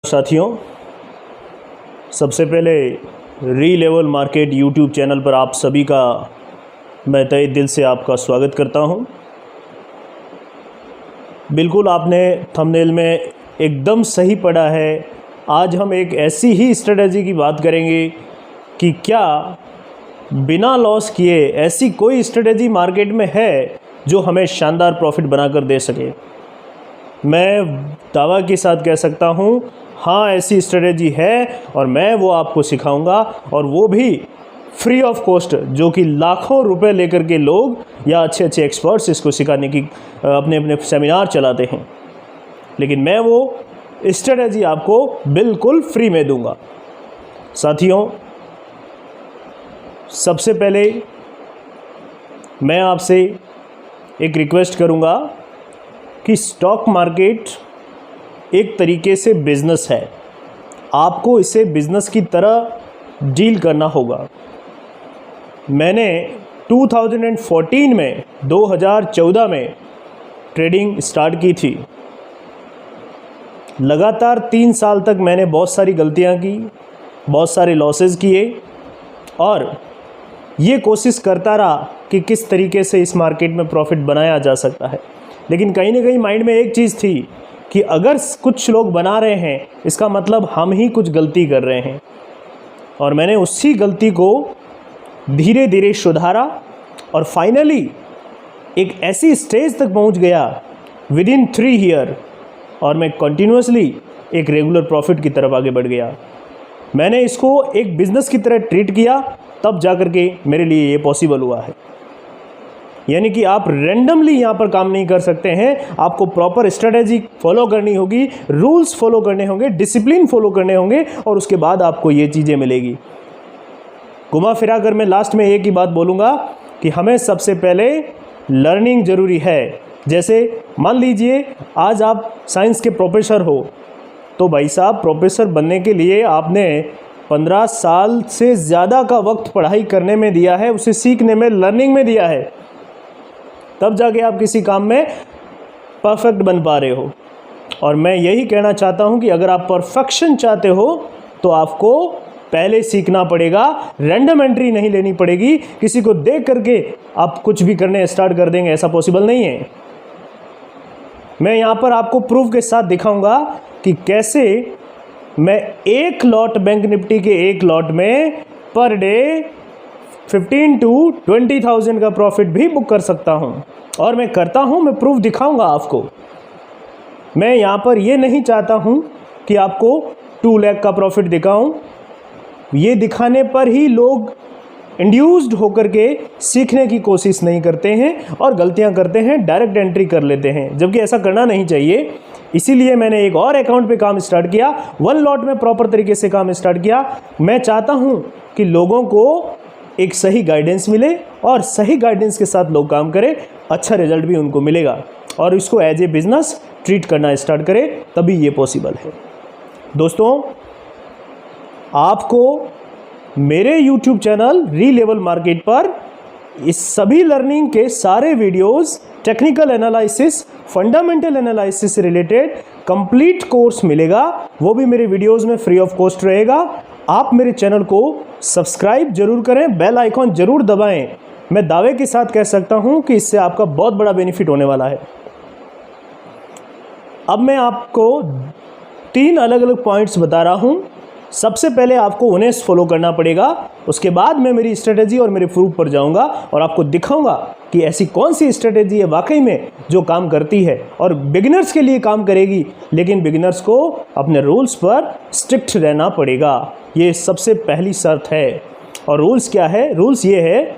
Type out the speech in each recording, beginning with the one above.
साथियों, सबसे पहले री लेवल मार्केट यूट्यूब चैनल पर आप सभी का मैं तहे दिल से आपका स्वागत करता हूं। बिल्कुल आपने थंबनेल में एकदम सही पढ़ा है। आज हम एक ऐसी ही स्ट्रेटजी की बात करेंगे कि क्या बिना लॉस किए ऐसी कोई स्ट्रेटजी मार्केट में है जो हमें शानदार प्रॉफिट बनाकर दे सके। मैं दावा के साथ कह सकता हूं, हाँ ऐसी स्ट्रेटजी है और मैं वो आपको सिखाऊंगा, और वो भी फ्री ऑफ कॉस्ट, जो कि लाखों रुपए लेकर के लोग या अच्छे अच्छे एक्सपर्ट्स इसको सिखाने की अपने अपने सेमिनार चलाते हैं, लेकिन मैं वो स्ट्रेटजी आपको बिल्कुल फ्री में दूंगा। साथियों, सबसे पहले मैं आपसे एक रिक्वेस्ट करूंगा कि स्टॉक मार्केट एक तरीके से बिज़नेस है। आपको इसे बिज़नेस की तरह डील करना होगा। मैंने 2014 में 2014 में ट्रेडिंग स्टार्ट की थी। लगातार 3 साल तक मैंने बहुत सारी गलतियां की, बहुत सारे लॉसेस किए, और ये कोशिश करता रहा कि किस तरीके से इस मार्केट में प्रॉफिट बनाया जा सकता है। लेकिन कहीं ना कहीं माइंड में एक चीज़ थी कि अगर कुछ लोग बना रहे हैं, इसका मतलब हम ही कुछ गलती कर रहे हैं। और मैंने उसी गलती को धीरे धीरे सुधारा और फाइनली एक ऐसी स्टेज तक पहुंच गया विदिन 3 ईयर, और मैं कंटिन्यूसली एक रेगुलर प्रॉफिट की तरफ आगे बढ़ गया। मैंने इसको एक बिज़नेस की तरह ट्रीट किया, तब जा कर के मेरे लिए ये पॉसिबल हुआ है। यानी कि आप रैंडमली यहाँ पर काम नहीं कर सकते हैं। आपको प्रॉपर स्ट्रेटेजी फॉलो करनी होगी, रूल्स फॉलो करने होंगे, डिसिप्लिन फॉलो करने होंगे, और उसके बाद आपको ये चीज़ें मिलेगी। घुमा फिरा कर मैं लास्ट में एक ही बात बोलूँगा कि हमें सबसे पहले लर्निंग ज़रूरी है। जैसे मान लीजिए आज आप साइंस के प्रोफेसर हो, तो भाई साहब प्रोफेसर बनने के लिए आपने 15 साल से ज़्यादा का वक्त पढ़ाई करने में दिया है, उसे सीखने में, लर्निंग में दिया है, तब जाके आप किसी काम में परफेक्ट बन पा रहे हो। और मैं यही कहना चाहता हूं कि अगर आप परफेक्शन चाहते हो तो आपको पहले सीखना पड़ेगा। रैंडम एंट्री नहीं लेनी पड़ेगी। किसी को देख करके आप कुछ भी करने स्टार्ट कर देंगे, ऐसा पॉसिबल नहीं है। मैं यहां पर आपको प्रूफ के साथ दिखाऊंगा कि कैसे मैं एक लॉट बैंक निफ्टी के एक लॉट में पर डे 15 to 20,000 का प्रॉफिट भी बुक कर सकता हूं, और मैं करता हूं। मैं प्रूफ दिखाऊंगा आपको। मैं यहां पर ये नहीं चाहता हूं कि आपको 2 लाख का प्रॉफिट दिखाऊं। ये दिखाने पर ही लोग इंड्यूस्ड होकर के सीखने की कोशिश नहीं करते हैं और गलतियां करते हैं, डायरेक्ट एंट्री कर लेते हैं, जबकि ऐसा करना नहीं चाहिए। इसीलिए मैंने एक और अकाउंट पे काम स्टार्ट किया, 1 लॉट में प्रॉपर तरीके से काम स्टार्ट किया। मैं चाहता हूं कि लोगों को एक सही गाइडेंस मिले, और सही गाइडेंस के साथ लोग काम करें, अच्छा रिजल्ट भी उनको मिलेगा, और इसको एज ए बिजनेस ट्रीट करना स्टार्ट करें, तभी ये पॉसिबल है। दोस्तों, आपको मेरे YouTube चैनल री लेवल मार्केट पर इस सभी लर्निंग के सारे videos, technical analysis, fundamental analysis से रिलेटेड कंप्लीट कोर्स मिलेगा। वो भी मेरे वीडियोस में फ्री ऑफ कॉस्ट रहेगा। आप मेरे चैनल को सब्सक्राइब जरूर करें, बेल आइकॉन जरूर दबाएं। मैं दावे के साथ कह सकता हूं कि इससे आपका बहुत बड़ा बेनिफिट होने वाला है। अब मैं आपको 3 अलग अलग पॉइंट्स बता रहा हूं। सबसे पहले आपको उन्हें फॉलो करना पड़ेगा, उसके बाद मैं मेरी स्ट्रेटेजी और मेरे प्रूफ पर जाऊंगा और आपको दिखाऊंगा कि ऐसी कौन सी स्ट्रेटेजी है वाकई में जो काम करती है और बिगिनर्स के लिए काम करेगी। लेकिन बिगिनर्स को अपने रूल्स पर स्ट्रिक्ट रहना पड़ेगा, ये सबसे पहली शर्त है। और रूल्स क्या है? रूल्स ये है,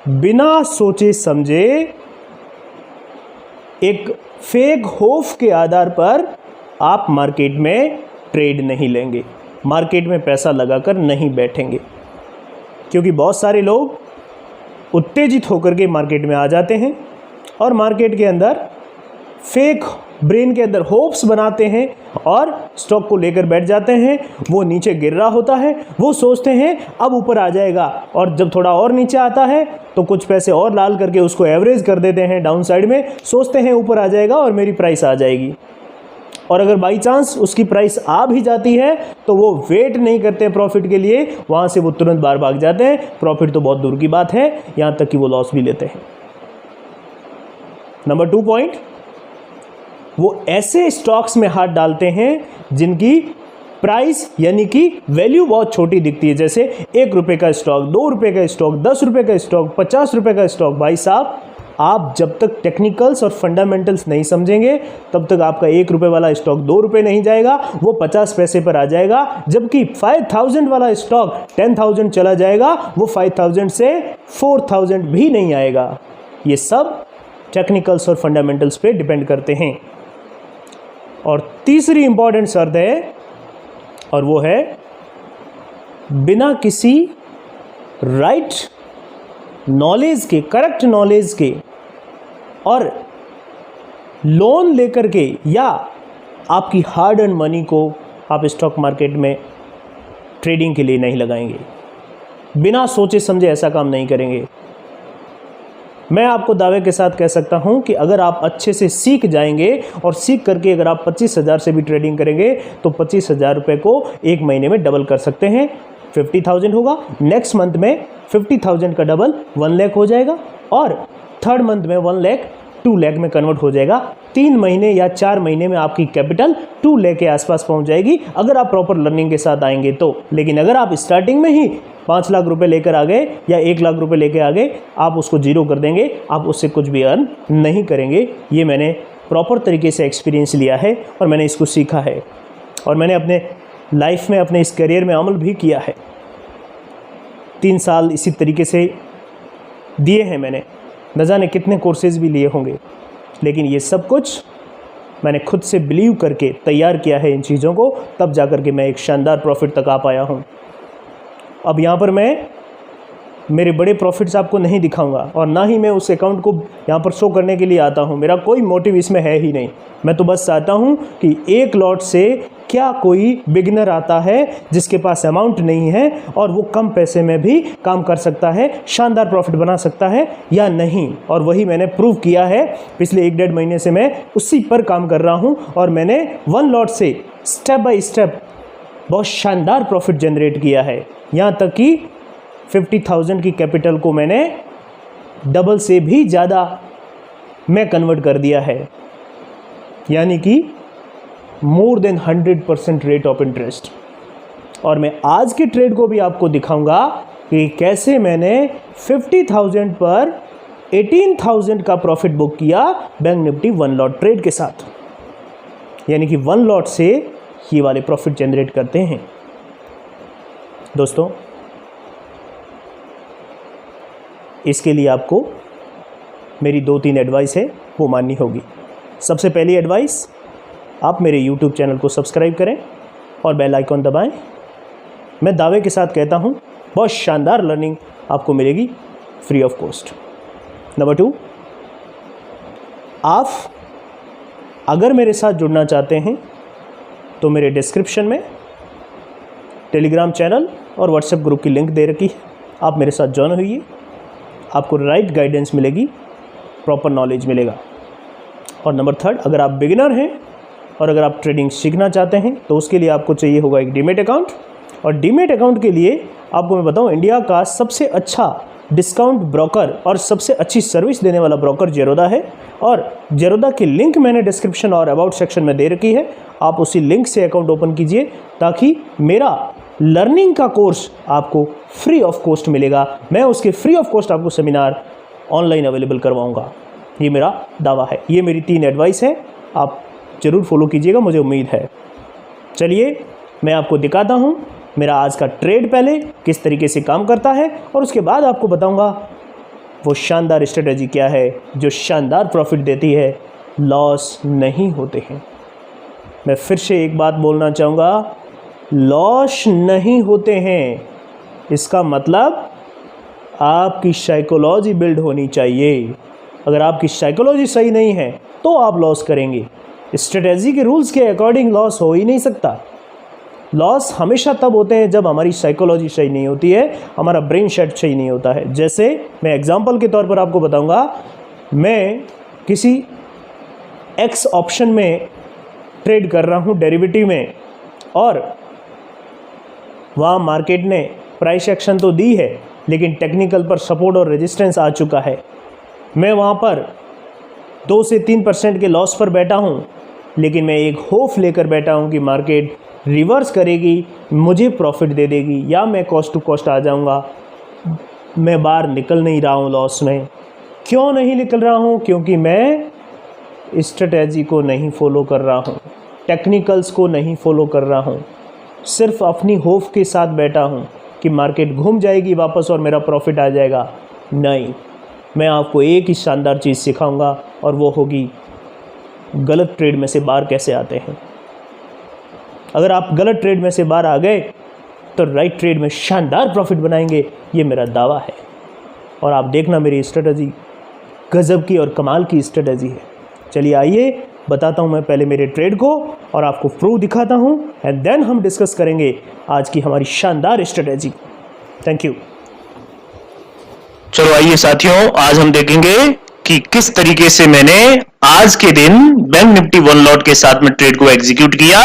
बिना सोचे समझे एक फेक होप के आधार पर आप मार्केट में ट्रेड नहीं लेंगे, मार्केट में पैसा लगाकर नहीं बैठेंगे। क्योंकि बहुत सारे लोग उत्तेजित होकर के मार्केट में आ जाते हैं और मार्केट के अंदर फेक ब्रेन के अंदर होप्स बनाते हैं और स्टॉक को लेकर बैठ जाते हैं। वो नीचे गिर रहा होता है, वो सोचते हैं अब ऊपर आ जाएगा, और जब थोड़ा और नीचे आता है तो कुछ पैसे और लाल करके उसको एवरेज कर देते हैं डाउन साइड में, सोचते हैं ऊपर आ जाएगा और मेरी प्राइस आ जाएगी। और अगर बाई चांस उसकी प्राइस आ भी जाती है तो वो वेट नहीं करते हैं प्रॉफिट के लिए, वहाँ से वो तुरंत बाहर भाग जाते हैं। प्रॉफिट तो बहुत दूर की बात है, यहाँ तक कि वो लॉस भी लेते हैं। नंबर 2 पॉइंट, वो ऐसे स्टॉक्स में हाथ डालते हैं जिनकी प्राइस यानी कि वैल्यू बहुत छोटी दिखती है, जैसे 1 रुपये का स्टॉक, 2 रुपये का स्टॉक, 10 रुपये का स्टॉक, 50 रुपये का स्टॉक। भाई साहब, आप जब तक टेक्निकल्स और फंडामेंटल्स नहीं समझेंगे तब तक आपका 1 रुपये वाला स्टॉक 2 रुपये नहीं जाएगा, वो 50 पैसे पर आ जाएगा। जबकि 5000 वाला स्टॉक 10,000 चला जाएगा, वो 5000 से 4000 भी नहीं आएगा। ये सब टेक्निकल्स और फंडामेंटल्स पे डिपेंड करते हैं। और तीसरी इंपॉर्टेंट शर्त है, और वो है बिना किसी राइट नॉलेज के, करेक्ट नॉलेज के और लोन लेकर के या आपकी हार्ड अर्न मनी को आप स्टॉक मार्केट में ट्रेडिंग के लिए नहीं लगाएंगे। बिना सोचे समझे ऐसा काम नहीं करेंगे। मैं आपको दावे के साथ कह सकता हूं कि अगर आप अच्छे से सीख जाएंगे और सीख करके अगर आप 25,000 से भी ट्रेडिंग करेंगे तो 25,000 रुपये को 1 महीने में डबल कर सकते हैं। 50,000 होगा, नेक्स्ट मंथ में 50,000 का डबल 1 लाख हो जाएगा और थर्ड मंथ में 1 लाख 2 लाख में कन्वर्ट हो जाएगा। 3 महीने या 4 महीने में आपकी कैपिटल 2 लाख के आसपास पहुंच जाएगी अगर आप प्रॉपर लर्निंग के साथ आएंगे तो। लेकिन अगर आप स्टार्टिंग में ही 5 लाख रुपए लेकर आ गए या 1 लाख रुपए लेकर आ गए, आप उसको जीरो कर देंगे, आप उससे कुछ भी अर्न नहीं करेंगे। ये मैंने प्रॉपर तरीके से एक्सपीरियंस लिया है और मैंने इसको सीखा है और मैंने अपने लाइफ में, अपने इस करियर में अमल भी किया है। 3 साल इसी तरीके से दिए हैं मैंने, न जाने कितने कोर्सेज भी लिए होंगे, लेकिन ये सब कुछ मैंने खुद से बिलीव करके तैयार किया है इन चीज़ों को, तब जा कर के मैं एक शानदार प्रॉफिट तक आ पाया हूँ। अब यहाँ पर मैं मेरे बड़े प्रॉफिट्स आपको नहीं दिखाऊंगा और ना ही मैं उस अकाउंट को यहाँ पर शो करने के लिए आता हूँ। मेरा कोई मोटिव इसमें है ही नहीं। मैं तो बस चाहता हूँ कि एक लॉट से क्या कोई बिगिनर आता है जिसके पास अमाउंट नहीं है और वो कम पैसे में भी काम कर सकता है, शानदार प्रॉफिट बना सकता है या नहीं। और वही मैंने प्रूव किया है। पिछले 1-1.5 महीने से मैं उसी पर काम कर रहा हूँ और मैंने 1 लॉट से स्टेप बाय स्टेप बहुत शानदार प्रॉफिट जनरेट किया है। यहाँ तक कि 50,000 की कैपिटल को मैंने डबल से भी ज़्यादा मैं कन्वर्ट कर दिया है, यानी कि more than 100% rate of interest. और मैं आज के ट्रेड को भी आपको दिखाऊंगा कि कैसे मैंने 50,000 पर 18,000 का प्रॉफिट बुक किया बैंक निफ्टी 1 लॉट ट्रेड के साथ। यानी कि 1 लॉट से ये वाले प्रॉफिट जनरेट करते हैं। दोस्तों, इसके लिए आपको मेरी 2-3 एडवाइस है, वो माननी होगी। सबसे पहली एडवाइस, आप मेरे YouTube चैनल को सब्सक्राइब करें और बेल आइकॉन दबाएं। मैं दावे के साथ कहता हूं, बहुत शानदार लर्निंग आपको मिलेगी फ्री ऑफ कॉस्ट। नंबर 2, आप अगर मेरे साथ जुड़ना चाहते हैं तो मेरे डिस्क्रिप्शन में टेलीग्राम चैनल और व्हाट्सएप ग्रुप की लिंक दे रखी है। आप मेरे साथ ज्वाइन होइए, आपको राइट गाइडेंस मिलेगी, प्रॉपर नॉलेज मिलेगा। और नंबर 3, अगर आप बिगिनर हैं और अगर आप ट्रेडिंग सीखना चाहते हैं तो उसके लिए आपको चाहिए होगा एक डीमैट अकाउंट। और डीमैट अकाउंट के लिए आपको मैं बताऊं, इंडिया का सबसे अच्छा डिस्काउंट ब्रोकर और सबसे अच्छी सर्विस देने वाला ब्रोकर जेरोदा है। और जेरोदा की लिंक मैंने डिस्क्रिप्शन और अबाउट सेक्शन में दे रखी है। आप उसी लिंक से अकाउंट ओपन कीजिए ताकि मेरा लर्निंग का कोर्स आपको फ्री ऑफ कॉस्ट मिलेगा। मैं उसके फ्री ऑफ कॉस्ट आपको सेमिनार ऑनलाइन अवेलेबल करवाऊंगा। ये मेरा दावा है। ये मेरी 3 एडवाइस है, आप ज़रूर फॉलो कीजिएगा, मुझे उम्मीद है। चलिए मैं आपको दिखाता हूँ मेरा आज का ट्रेड पहले किस तरीके से काम करता है और उसके बाद आपको बताऊंगा वो शानदार स्ट्रेटजी क्या है जो शानदार प्रॉफिट देती है, लॉस नहीं होते हैं। मैं फिर से एक बात बोलना चाहूँगा, लॉस नहीं होते हैं। इसका मतलब आपकी साइकोलॉजी बिल्ड होनी चाहिए। अगर आपकी साइकोलॉजी सही नहीं है तो आप लॉस करेंगे। स्ट्रेटजी के रूल्स के अकॉर्डिंग लॉस हो ही नहीं सकता। लॉस हमेशा तब होते हैं जब हमारी साइकोलॉजी सही नहीं होती है, हमारा ब्रेन सेट सही नहीं होता है। जैसे मैं एग्जांपल के तौर पर आपको बताऊंगा, मैं किसी एक्स ऑप्शन में ट्रेड कर रहा हूँ डेरिवेटिव में, और वहाँ मार्केट ने प्राइस एक्शन तो दी है लेकिन टेक्निकल पर सपोर्ट और रेजिस्टेंस आ चुका है। मैं वहाँ पर 2 से 3% के लॉस पर बैठा हूँ, लेकिन मैं एक होप लेकर बैठा हूँ कि मार्केट रिवर्स करेगी, मुझे प्रॉफिट दे देगी, या मैं कॉस्ट टू कॉस्ट आ जाऊँगा। मैं बाहर निकल नहीं रहा हूँ लॉस में। क्यों नहीं निकल रहा हूँ? क्योंकि मैं स्ट्रेटजी को नहीं फॉलो कर रहा हूँ, टेक्निकल्स को नहीं फॉलो कर रहा हूँ, सिर्फ अपनी होप के साथ बैठा हूँ कि मार्केट घूम जाएगी वापस और मेरा प्रॉफिट आ जाएगा। नहीं, मैं आपको एक ही शानदार चीज़ सिखाऊंगा और वो होगी गलत ट्रेड में से बाहर कैसे आते हैं। अगर आप गलत ट्रेड में से बाहर आ गए तो राइट ट्रेड में शानदार प्रॉफिट बनाएंगे, ये मेरा दावा है। और आप देखना मेरी स्ट्रेटजी गज़ब की और कमाल की स्ट्रेटजी है। चलिए आइए बताता हूँ मैं पहले मेरे ट्रेड को और आपको प्रूफ दिखाता हूँ, एंड देन हम डिस्कस करेंगे आज की हमारी शानदार स्ट्रेटजी। Thank you. चलो आइए साथियों, आज हम देखेंगे कि किस तरीके से मैंने आज के दिन बैंक निफ्टी 1 लॉट के साथ में ट्रेड को एग्जीक्यूट किया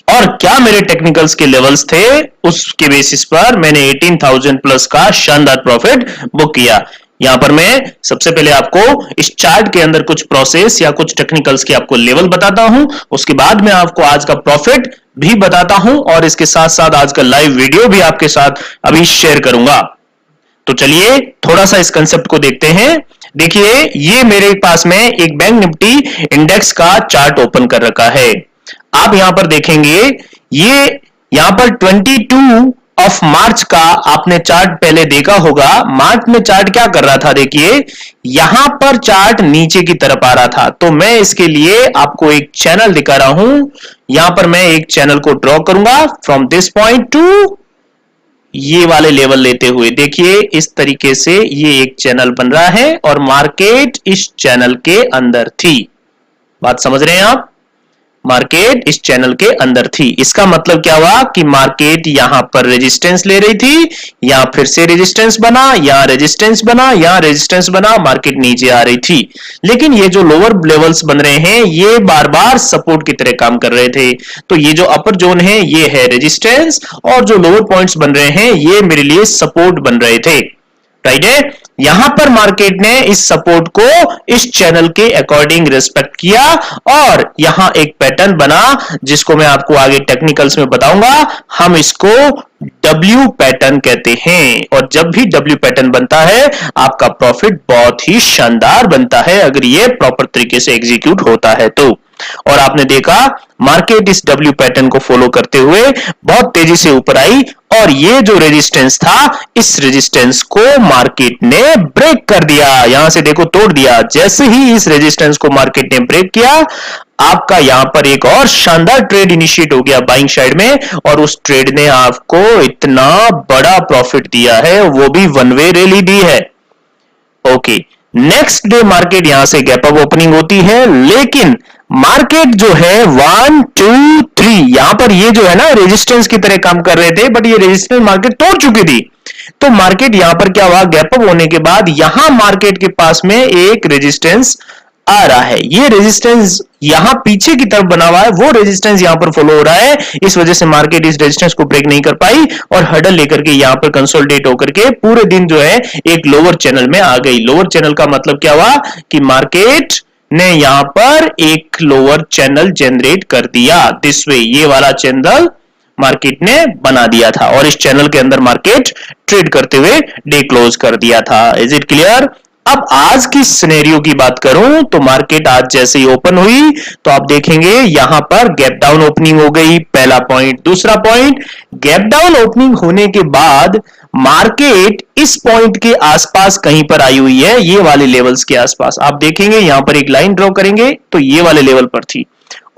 और क्या मेरे टेक्निकल्स के लेवल्स थे, उसके बेसिस पर मैंने 18,000 प्लस का शानदार प्रॉफिट बुक किया। यहां पर मैं सबसे पहले आपको इस चार्ट के अंदर कुछ प्रोसेस या कुछ टेक्निकल्स के आपको लेवल बताता हूं, उसके बाद मैं आपको आज का प्रॉफिट भी बताता हूं और इसके साथ साथ आज का लाइव वीडियो भी आपके साथ अभी शेयर करूंगा। तो चलिए थोड़ा सा इस कंसेप्ट को देखते हैं। देखिए, ये मेरे पास में एक बैंक निफ्टी इंडेक्स का चार्ट ओपन कर रखा है। आप यहां पर देखेंगे, ये यहां पर 22 ऑफ मार्च का आपने चार्ट पहले देखा होगा। मार्च में चार्ट क्या कर रहा था, देखिए यहां पर चार्ट नीचे की तरफ आ रहा था। तो मैं इसके लिए आपको एक चैनल दिखा रहा हूं। यहां पर मैं एक चैनल को ड्रॉ करूंगा फ्रॉम दिस पॉइंट टू ये वाले लेवल लेते हुए। देखिए इस तरीके से ये एक चैनल बन रहा है और मार्केट इस चैनल के अंदर थी। बात समझ रहे हैं आप? मार्केट इस चैनल के अंदर थी। इसका मतलब क्या हुआ कि मार्केट यहां पर रेजिस्टेंस ले रही थी, यहां फिर से रेजिस्टेंस बना, यहां रेजिस्टेंस बना, यहां रेजिस्टेंस बना, मार्केट नीचे आ रही थी। लेकिन ये जो लोअर लेवल्स बन रहे हैं ये बार बार सपोर्ट की तरह काम कर रहे थे। तो ये जो अपर जोन है ये है रेजिस्टेंस और जो लोअर पॉइंट्स बन रहे हैं ये मेरे लिए सपोर्ट बन रहे थे। राइट है? यहां पर मार्केट ने इस सपोर्ट को इस चैनल के अकॉर्डिंग रिस्पेक्ट किया और यहां एक पैटर्न बना जिसको मैं आपको आगे टेक्निकल्स में बताऊंगा। हम इसको W पैटर्न कहते हैं और जब भी W पैटर्न बनता है आपका प्रॉफिट बहुत ही शानदार बनता है अगर ये प्रॉपर तरीके से एग्जीक्यूट होता है तो। और आपने देखा मार्केट इस W पैटर्न को फॉलो करते हुए बहुत तेजी से ऊपर आई और ये जो रेजिस्टेंस था इस रेजिस्टेंस को मार्केट ने ब्रेक कर दिया। यहां से देखो तोड़ दिया। जैसे ही इस रेजिस्टेंस को मार्केट ने ब्रेक किया आपका यहां पर एक और शानदार ट्रेड इनिशिएट हो गया बाइंग साइड में और उस ट्रेड ने आपको इतना बड़ा प्रॉफिट दिया है, वो भी वन वे रैली दी है। ओके, नेक्स्ट डे मार्केट यहां से गैप अप ओपनिंग होती है, लेकिन मार्केट जो है 1 2 3 यहां पर ये जो है ना रेजिस्टेंस की तरह काम कर रहे थे, बट ये रेजिस्टेंस मार्केट तोड़ चुकी थी। तो मार्केट यहां पर क्या हुआ, गैप अप होने के बाद यहां मार्केट के पास में एक रेजिस्टेंस आ रहा है। ये रेजिस्टेंस यहां पीछे की तरफ बना हुआ है, वो रेजिस्टेंस यहां पर फॉलो हो रहा है। इस वजह से मार्केट इस रेजिस्टेंस को ब्रेक नहीं कर पाई और हडल लेकर के यहां पर कंसोलिडेट होकर के पूरे दिन जो है एक लोअर चैनल में आ गई। लोअर चैनल का मतलब क्या हुआ कि मार्केट ने यहां पर एक लोअर चैनल जनरेट कर दिया। दिस वे ये वाला चैनल मार्केट ने बना दिया था और इस चैनल के अंदर मार्केट ट्रेड करते हुए डे क्लोज कर दिया था। Is it clear? अब आज की सिनेरियो की बात करूं तो मार्केट आज जैसे ही ओपन हुई तो आप देखेंगे यहां पर गैप डाउन ओपनिंग हो गई, पहला पॉइंट। दूसरा पॉइंट, गैप डाउन ओपनिंग होने के बाद मार्केट इस पॉइंट के आसपास कहीं पर आई हुई है, ये वाले लेवल्स के आसपास। आप देखेंगे यहां पर एक लाइन ड्रॉ करेंगे तो ये वाले लेवल पर थी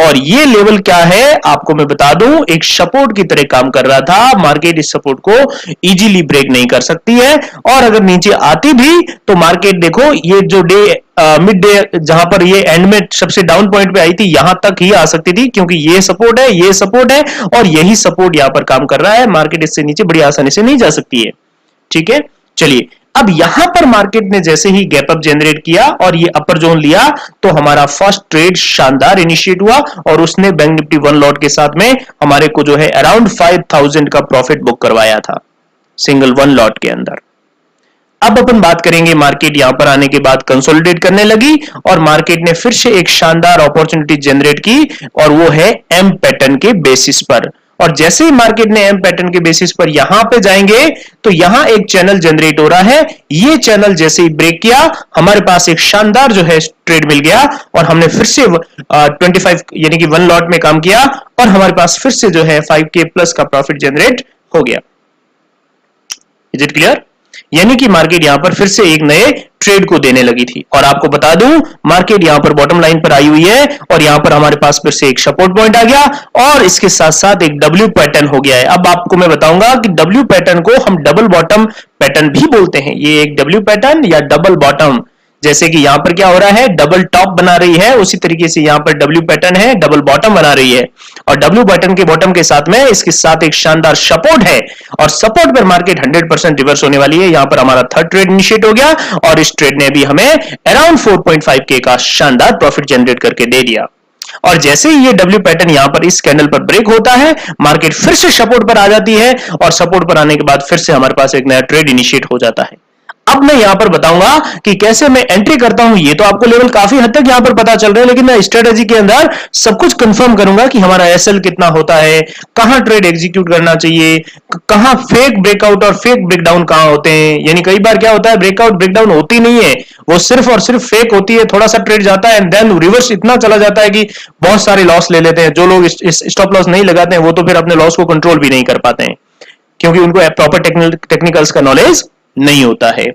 और ये लेवल क्या है आपको मैं बता दूं, एक सपोर्ट की तरह काम कर रहा था। मार्केट इस सपोर्ट को इजीली ब्रेक नहीं कर सकती है और अगर नीचे आती भी तो मार्केट देखो ये जो डे मिड डे जहां पर ये एंड में सबसे डाउन पॉइंट पे आई थी यहां तक ही आ सकती थी क्योंकि ये सपोर्ट है, ये सपोर्ट है और यही सपोर्ट यहां पर काम कर रहा है। मार्केट इससे नीचे बड़ी आसानी से नहीं जा सकती है। ठीक है, चलिए अब यहां पर मार्केट ने जैसे ही गैप अप जनरेट किया और ये अपर जोन लिया तो हमारा फर्स्ट ट्रेड शानदार इनिशिएट हुआ और उसने बैंक निफ्टी 1 लॉट के साथ में हमारे को जो है अराउंड 5000 का प्रॉफिट बुक करवाया था सिंगल 1 लॉट के अंदर। अब अपन बात करेंगे मार्केट यहां पर आने के बाद कंसोलिडेट करने लगी और मार्केट ने फिर से एक शानदार अपॉर्चुनिटी जनरेट की और वो है एम पैटर्न के बेसिस पर। और जैसे ही मार्केट ने एम पैटर्न के बेसिस पर यहां पे जाएंगे तो यहां एक चैनल जनरेट हो रहा है, ये चैनल जैसे ही ब्रेक किया हमारे पास एक शानदार जो है ट्रेड मिल गया और हमने फिर से 25 यानी कि 1 लॉट में काम किया और हमारे पास फिर से जो है 5K प्लस का प्रॉफिट जनरेट हो गया। Is it clear? यानी कि मार्केट यहां पर फिर से एक नए ट्रेड को देने लगी थी। और आपको बता दूं मार्केट यहां पर बॉटम लाइन पर आई हुई है और यहां पर हमारे पास फिर से एक सपोर्ट पॉइंट आ गया और इसके साथ साथ एक डब्ल्यू पैटर्न हो गया है। अब आपको मैं बताऊंगा कि डब्ल्यू पैटर्न को हम डबल बॉटम पैटर्न भी बोलते हैं। ये एक डब्ल्यू पैटर्न या डबल बॉटम, जैसे कि यहां पर क्या हो रहा है, डबल टॉप बना रही है, उसी तरीके से यहां पर डब्ल्यू पैटर्न है, डबल बॉटम बना रही है और डब्ल्यू पैटर्न के बॉटम के साथ में इसके साथ एक शानदार सपोर्ट है और सपोर्ट पर मार्केट 100% रिवर्स होने वाली है। यहां पर हमारा थर्ड ट्रेड इनिशिएट हो गया और इस ट्रेड ने भी हमें अराउंड 4.5K का शानदार प्रॉफिट जनरेट करके दे दिया। और जैसे ही ये डब्ल्यू पैटर्न यहां पर इस कैंडल पर ब्रेक होता है मार्केट फिर से सपोर्ट पर आ जाती है और सपोर्ट पर आने के बाद फिर से हमारे पास एक नया ट्रेड इनिशिएट हो जाता है। अब मैं यहां पर बताऊंगा कि कैसे मैं एंट्री करता हूं। ये तो आपको लेवल काफी हद तक यहां पर पता चल रहा है, लेकिन मैं स्ट्रेटेजी के अंदर सब कुछ कंफर्म करूंगा कि हमारा एसएल कितना होता है, कहां ट्रेड एग्जीक्यूट करना चाहिए, कहां फेक ब्रेकआउट और फेक ब्रेकडाउन कहां होते हैं। यानी कई बार क्या होता है, ब्रेकआउट ब्रेकडाउन होती नहीं है, वो सिर्फ और सिर्फ फेक होती है। थोड़ा सा ट्रेड जाता है एंड देन रिवर्स इतना चला जाता है कि बहुत सारे लॉस ले लेते हैं। जो लोग स्टॉप लॉस नहीं लगाते हैं वो तो फिर अपने लॉस को कंट्रोल भी नहीं कर पाते हैं क्योंकि उनको प्रॉपर टेक्निकल्स का नॉलेज नहीं होता है।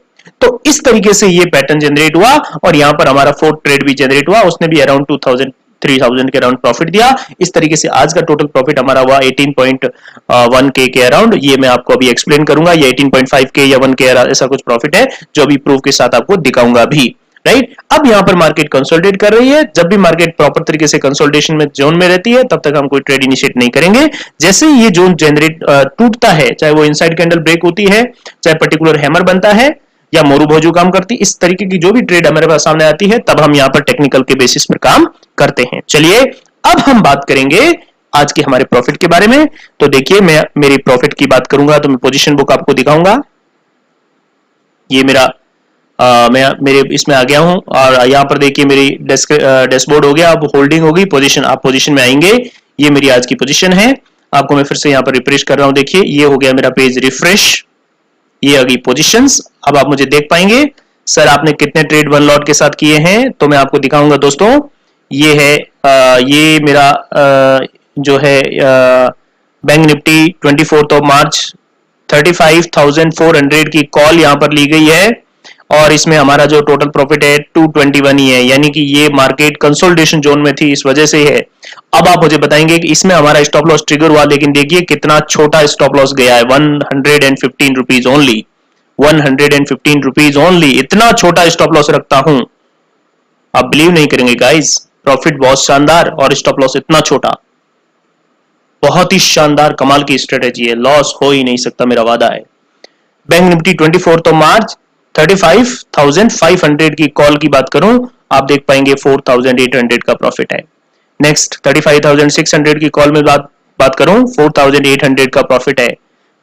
तो इस तरीके से ये पैटर्न जनरेट हुआ और यहां पर हमारा फोर्थ ट्रेड भी जनरेट हुआ, उसने भी अराउंड 3000 के अराउंड प्रॉफिट दिया। इस तरीके से आज का टोटल प्रॉफिट हमारा हुआ 18.1K के अराउंड। ये मैं आपको अभी एक्सप्लेन करूंगा, ये 18.5K या 1K ऐसा कुछ प्रॉफिट है जो अभी प्रूफ के साथ आपको दिखाऊंगा भी, राइट। अब यहां पर मार्केट कंसोलिडेट कर रही है। जब भी मार्केट प्रॉपर तरीके से कंसोलिडेशन में जोन में रहती है तब तक हम कोई ट्रेड इनिशिएट नहीं करेंगे। जैसे ही ये जोन जनरेट टूटता है, चाहे वो इनसाइड कैंडल ब्रेक होती है, चाहे पर्टिकुलर हैमर बनता है या मोरू भोजू काम करती, इस तरीके की जो भी ट्रेड हमारे पास सामने आती है तब हम यहां पर टेक्निकल के बेसिस पर काम करते हैं। चलिए अब हम बात करेंगे आज के हमारे प्रॉफिट के बारे में। तो देखिए मैं मेरी प्रॉफिट की बात करूंगा तो मैं पोजीशन बुक आपको दिखाऊंगा। ये मेरा मैं मेरे इसमें आ गया हूं और यहां पर देखिए मेरी डैशबोर्ड हो गया। अब होल्डिंग होगी, पोजीशन, आप पोजीशन में आएंगे। ये मेरी आज की पोजीशन है। आपको मैं फिर से यहां पर रिफ्रेश कर रहा हूं। देखिए ये हो गया मेरा पेज रिफ्रेश, ये आ गई पोजीशंस। अब आप मुझे देख पाएंगे सर आपने कितने ट्रेड 1 लॉट के साथ किए हैं, तो मैं आपको दिखाऊंगा दोस्तों। ये है ये मेरा जो है बैंक निफ्टी 24 मार्च 35,400 की कॉल यहां पर ली गई है और इसमें हमारा जो टोटल प्रॉफिट है 221 ही है, यानी कि ये मार्केट कंसोलिडेशन जोन में थी, इस वजह से है। अब आप मुझे बताएंगे कि इसमें हमारा स्टॉप लॉस ट्रिगर हुआ, लेकिन देखिए कितना छोटा स्टॉप लॉस गया है, 115 रुपीज ओनली, 115 रुपीज ओनली। इतना छोटा स्टॉप लॉस रखता हूं, आप बिलीव नहीं करेंगे गाइस। प्रॉफिट बहुत शानदार और स्टॉप लॉस इतना छोटा, बहुत ही शानदार कमाल की स्ट्रेटेजी है। लॉस हो ही नहीं सकता, मेरा वादा है। बैंक निफ्टी 24 मार्च 35,500 की कॉल की बात करूं, आप देख पाएंगे 4,800 का प्रॉफिट है। नेक्स्ट 35,600 की कॉल में बात करूं, 4,800 का प्रॉफिट है।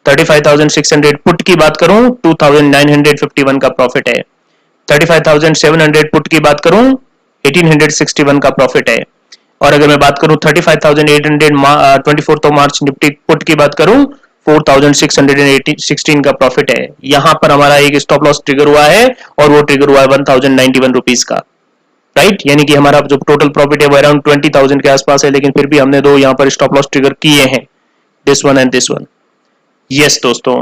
35,600 पुट की बात करूं, 2,951 का प्रॉफिट है। 35,700 पुट की बात करूं, 1,861 का प्रॉफिट है। और अगर मैं बात करूं 35,800 24 मार्च निफ्टी पुट की बात करूं, 4,616 का प्रॉफिट है। यहां पर हमारा एक स्टॉप लॉस ट्रिगर हुआ है और वो ट्रिगर हुआ है 1,091 रुपीज का, राइट। यानी कि हमारा जो टोटल प्रॉफिट है वो अराउंड 20,000 के आसपास है, लेकिन फिर भी हमने दो यहां पर स्टॉप लॉस ट्रिगर किए हैं, this one and this one. Yes दोस्तों,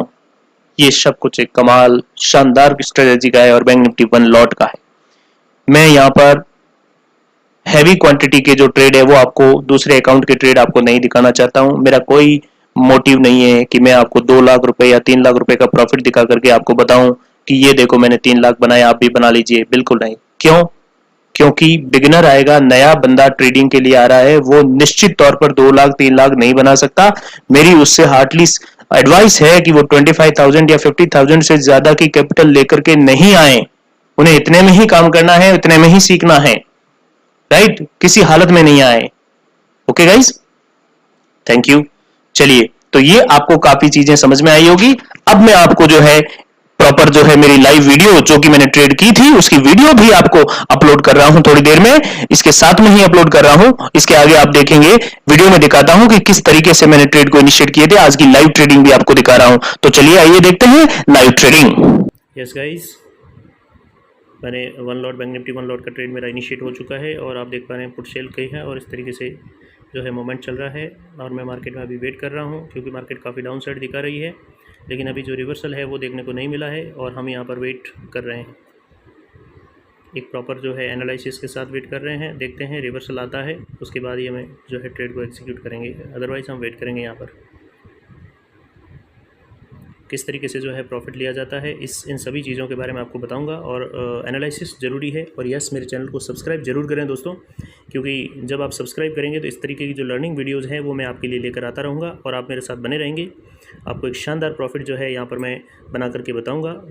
ये सब कुछ एक कमाल शानदार स्ट्रेटेजी का है और बैंक निफ्टी 1 लॉट का है। मैं यहां पर हैवी क्वांटिटी के जो ट्रेड है वो आपको, दूसरे अकाउंट के ट्रेड आपको नहीं दिखाना चाहता हूं। मेरा कोई मोटिव नहीं है कि मैं आपको 2 लाख रुपए या 3 लाख रुपए का प्रॉफिट दिखा करके आपको बताऊं कि ये देखो मैंने 3 लाख बनाया, आप भी बना लीजिए। बिल्कुल नहीं। क्यों? क्योंकि बिगिनर आएगा, नया बंदा ट्रेडिंग के लिए आ रहा है, वो निश्चित तौर पर 2 लाख 3 लाख नहीं बना सकता। मेरी उससे हार्डली एडवाइस है कि वो 25,000 या 50,000 से ज्यादा की कैपिटल लेकर के नहीं आए। उन्हें इतने में ही काम करना है, इतने में ही सीखना है, राइट? किसी हालत में नहीं आए। Okay guys, thank you. चलिए, तो ये आपको काफी चीजें समझ में आई होगी। अब मैं आपको जो है प्रॉपर जो है मेरी लाइव वीडियो जो कि मैंने ट्रेड की थी उसकी वीडियो भी आपको अपलोड कर रहा हूं थोड़ी देर में, इसके साथ में ही अपलोड कर रहा हूं। इसके आगे आप देखेंगे वीडियो में दिखाता हूं कि किस तरीके से मैंने ट्रेड को इनिशिएट किए थे। आज की लाइव ट्रेडिंग भी आपको दिखा रहा हूं। तो चलिए आइए देखते हैं लाइव ट्रेडिंग। यस गाइस, मैंने one lot bank Nifty one lot का ट्रेड मेरा इनिशिएट हो चुका है और आप देख पा रहे हैं पुट सेल कही है और इस तरीके से जो है मोमेंट चल रहा है। और मैं मार्केट में अभी वेट कर रहा हूँ क्योंकि मार्केट काफ़ी डाउन साइड दिखा रही है, लेकिन अभी जो रिवर्सल है वो देखने को नहीं मिला है और हम यहाँ पर वेट कर रहे हैं। एक प्रॉपर जो है एनालिसिस के साथ वेट कर रहे हैं। देखते हैं रिवर्सल आता है उसके बाद ही हमें जो है ट्रेड को एग्जीक्यूट करेंगे, अदरवाइज़ हम वेट करेंगे यहाँ पर। किस तरीके से जो है प्रॉफिट लिया जाता है इन सभी चीज़ों के बारे में आपको बताऊंगा। और एनालिसिस ज़रूरी है। और यस, मेरे चैनल को सब्सक्राइब जरूर करें दोस्तों, क्योंकि जब आप सब्सक्राइब करेंगे तो इस तरीके की जो लर्निंग वीडियोज़ हैं वो मैं आपके लिए लेकर आता रहूँगा और आप मेरे साथ बने रहेंगे। आपको एक शानदार प्रॉफिट जो है यहाँ पर मैं बना करके बताऊँगा।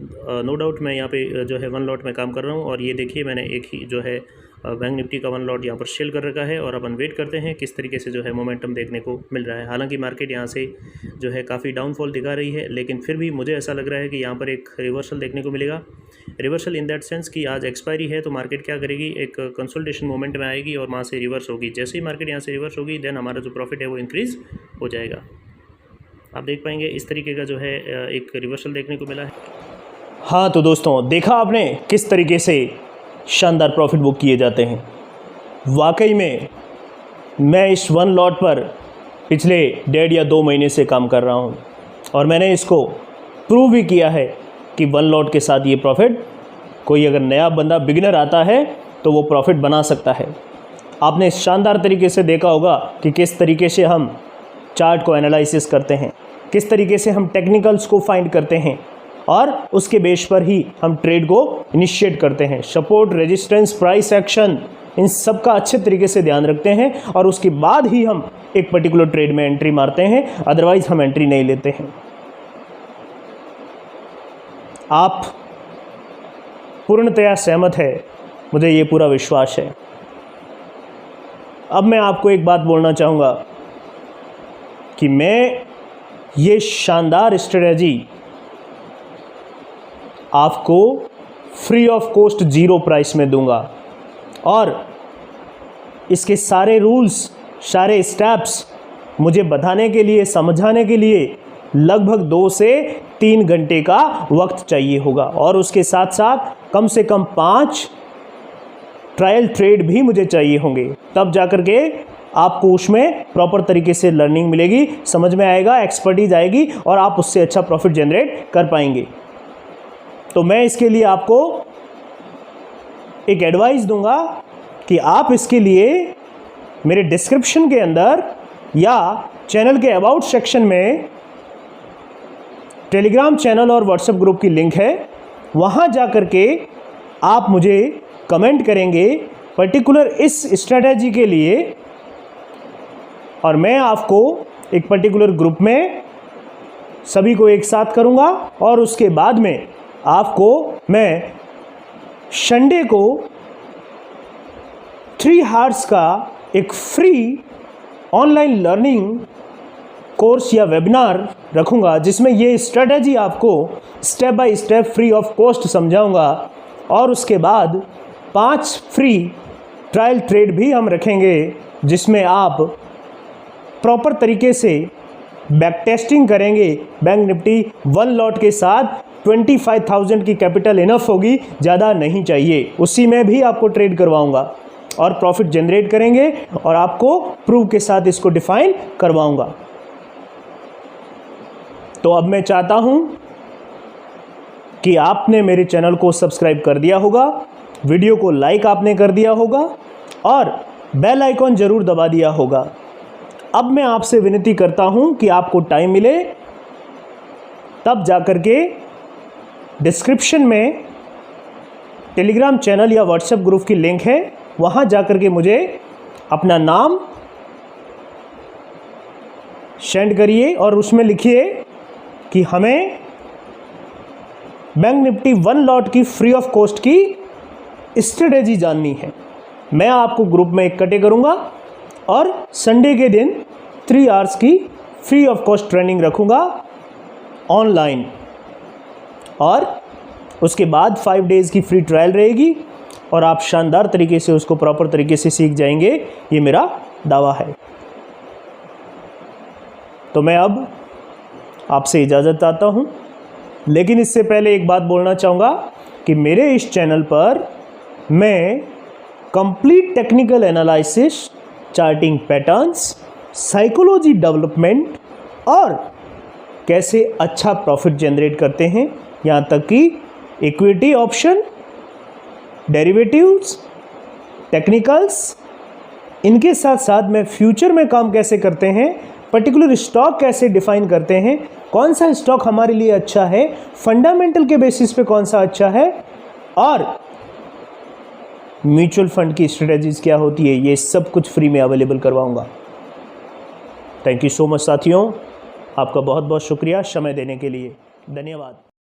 नो डाउट मैं यहाँ पे जो है वन लॉट में काम कर रहा हूँ और ये देखिए मैंने एक ही जो है बैंक निफ्टी का वन लॉट यहाँ पर सेल कर रखा है और अपन वेट करते हैं किस तरीके से जो है मोमेंटम देखने को मिल रहा है। हालांकि मार्केट यहाँ से जो है काफ़ी डाउनफॉल दिखा रही है, लेकिन फिर भी मुझे ऐसा लग रहा है कि यहाँ पर एक रिवर्सल देखने को मिलेगा। रिवर्सल इन दैट सेंस कि आज एक्सपायरी है तो मार्केट क्या करेगी, एक कंसोलिडेशन मोमेंट में आएगी और वहाँ से रिवर्स होगी। जैसे ही मार्केट यहाँ से रिवर्स होगी देन हमारा जो प्रॉफिट है वो इंक्रीज़ हो जाएगा। आप देख पाएंगे इस तरीके का जो है एक रिवर्सल देखने को मिला है। हाँ तो दोस्तों, देखा आपने किस तरीके से शानदार प्रॉफिट बुक किए जाते हैं। वाकई में मैं इस वन लॉट पर पिछले 1.5 या 2 महीने से काम कर रहा हूं और मैंने इसको प्रूव भी किया है कि वन लॉट के साथ ये प्रॉफिट, कोई अगर नया बंदा बिगिनर आता है तो वो प्रॉफिट बना सकता है। आपने शानदार तरीके से देखा होगा कि किस तरीके से हम चार्ट को एनालिसिस करते हैं, किस तरीके से हम टेक्निकल्स को फाइंड करते हैं और उसके बेस पर ही हम ट्रेड को इनिशिएट करते हैं। सपोर्ट, रेजिस्टेंस, प्राइस एक्शन, इन सब का अच्छे तरीके से ध्यान रखते हैं और उसके बाद ही हम एक पर्टिकुलर ट्रेड में एंट्री मारते हैं, अदरवाइज हम एंट्री नहीं लेते हैं। आप पूर्णतया सहमत है, मुझे ये पूरा विश्वास है। अब मैं आपको एक बात बोलना चाहूँगा कि मैं ये शानदार स्ट्रेटजी आपको फ्री ऑफ कॉस्ट 0 प्राइस में दूंगा और इसके सारे रूल्स, सारे स्टेप्स मुझे बताने के लिए, समझाने के लिए लगभग 2 से 3 घंटे का वक्त चाहिए होगा और उसके साथ साथ कम से कम 5 ट्रायल ट्रेड भी मुझे चाहिए होंगे। तब जाकर के आपको उसमें प्रॉपर तरीके से लर्निंग मिलेगी, समझ में आएगा, एक्सपर्टीज आएगी और आप उससे अच्छा प्रॉफिट जनरेट कर पाएंगे। तो मैं इसके लिए आपको एक एडवाइस दूंगा कि आप इसके लिए मेरे डिस्क्रिप्शन के अंदर या चैनल के अबाउट सेक्शन में टेलीग्राम चैनल और व्हाट्सएप ग्रुप की लिंक है, वहां जाकर के आप मुझे कमेंट करेंगे पर्टिकुलर इस स्ट्रेटजी के लिए और मैं आपको एक पर्टिकुलर ग्रुप में सभी को एक साथ करूंगा और उसके बाद में आपको मैं संडे को 3 आवर्स का एक फ्री ऑनलाइन लर्निंग कोर्स या वेबिनार रखूंगा जिसमें ये स्ट्रेटजी आपको step by step free of cost समझाऊंगा और उसके बाद 5 फ्री ट्रायल ट्रेड भी हम रखेंगे जिसमें आप प्रॉपर तरीके से बैक टेस्टिंग करेंगे। बैंक निफ्टी वन लॉट के साथ 25,000 की कैपिटल इनफ होगी, ज़्यादा नहीं चाहिए। उसी में भी आपको ट्रेड करवाऊंगा और प्रॉफिट जनरेट करेंगे और आपको प्रूफ के साथ इसको डिफाइन करवाऊंगा। तो अब मैं चाहता हूं कि आपने मेरे चैनल को सब्सक्राइब कर दिया होगा, वीडियो को लाइक आपने कर दिया होगा और बेल आइकॉन ज़रूर दबा दिया होगा। अब मैं आपसे विनती करता हूं कि आपको टाइम मिले तब जाकर के डिस्क्रिप्शन में टेलीग्राम चैनल या व्हाट्सएप ग्रुप की लिंक है, वहां जाकर के मुझे अपना नाम सेंड करिए और उसमें लिखिए कि हमें बैंक निफ्टी 1 लॉट की फ्री ऑफ कॉस्ट की स्ट्रेटेजी जाननी है। मैं आपको ग्रुप में इकट्ठे करूंगा और संडे के दिन 3 आवर्स की फ्री ऑफ कॉस्ट ट्रेनिंग रखूंगा ऑनलाइन, और उसके बाद 5 डेज़ की फ्री ट्रायल रहेगी और आप शानदार तरीके से उसको प्रॉपर तरीके से सीख जाएंगे, ये मेरा दावा है। तो मैं अब आपसे इजाज़त चाहता हूँ, लेकिन इससे पहले एक बात बोलना चाहूँगा कि मेरे इस चैनल पर मैं complete technical analysis, charting patterns, psychology development और कैसे अच्छा प्रॉफिट जनरेट करते हैं, यहाँ तक कि इक्विटी ऑप्शन, डेरिवेटिव्स, टेक्निकल्स, इनके साथ साथ मैं फ्यूचर में काम कैसे करते हैं, पर्टिकुलर स्टॉक कैसे डिफाइन करते हैं, कौन सा स्टॉक हमारे लिए अच्छा है, फंडामेंटल के बेसिस पे कौन सा अच्छा है, और म्यूचुअल फंड की स्ट्रेटजीज क्या होती है, ये सब कुछ फ्री में अवेलेबल करवाऊंगा। थैंक यू सो मच साथियों, आपका बहुत बहुत शुक्रिया समय देने के लिए। धन्यवाद।